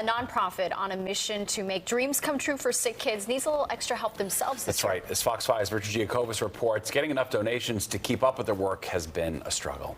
A nonprofit on a mission to make dreams come true for sick kids needs a little extra help themselves. That's right. As Fox 5's Richard Giacovas reports, getting enough donations to keep up with their work has been a struggle.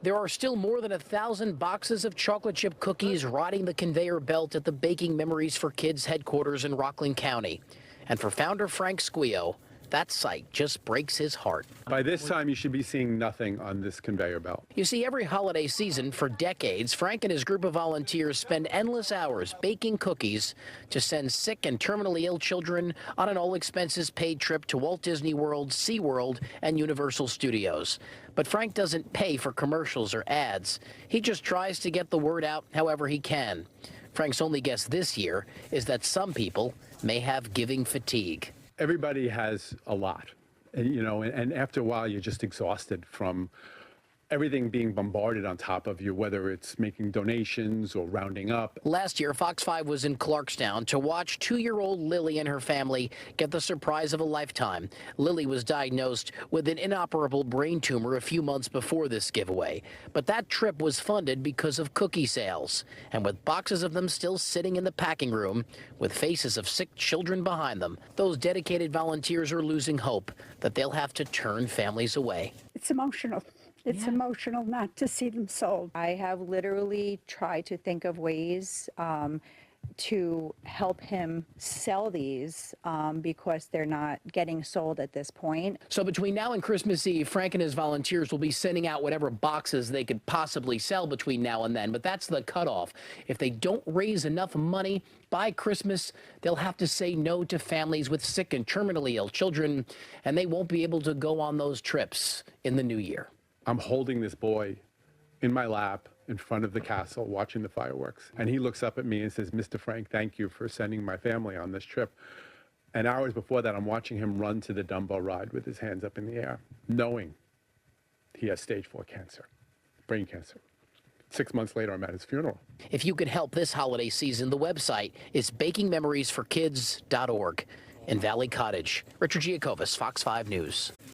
There are still more than 1,000 boxes of chocolate chip cookies riding the conveyor belt at the Baking Memories for Kids headquarters in Rockland County. And for founder Frank Squeo, that sight just breaks his heart. By this time, you should be seeing nothing on this conveyor belt. You see, every holiday season for decades, Frank and his group of volunteers spend endless hours baking cookies to send sick and terminally ill children on an all-expenses-paid trip to Walt Disney World, SeaWorld, and Universal Studios. But Frank doesn't pay for commercials or ads. He just tries to get the word out however he can. Frank's only guess this year is that some people may have giving fatigue. Everybody has a lot, and after a while, you're just exhausted from everything being bombarded on top of you, whether it's making donations or rounding up. Last year, Fox 5 was in Clarkstown to watch 2-year-old Lily and her family get the surprise of a lifetime. Lily was diagnosed with an inoperable brain tumor a few months before this giveaway. But that trip was funded because of cookie sales. And with boxes of them still sitting in the packing room, with faces of sick children behind them, those dedicated volunteers are losing hope that they'll have to turn families away. It's emotional. It's emotional not to see them sold. I have literally tried to think of ways to help him sell these because they're not getting sold at this point. So between now and Christmas Eve, Frank and his volunteers will be sending out whatever boxes they could possibly sell between now and then. But that's the cutoff. If they don't raise enough money by Christmas, they'll have to say no to families with sick and terminally ill children, and they won't be able to go on those trips in the new year. I'm holding this boy in my lap in front of the castle watching the fireworks. And he looks up at me and says, "Mr. Frank, thank you for sending my family on this trip." And hours before that, I'm watching him run to the Dumbo ride with his hands up in the air, knowing he has stage 4 cancer, brain cancer. 6 months later, I'm at his funeral. If you could help this holiday season, the website is bakingmemoriesforkids.org. In Valley Cottage, Richard Giacovas, Fox 5 News.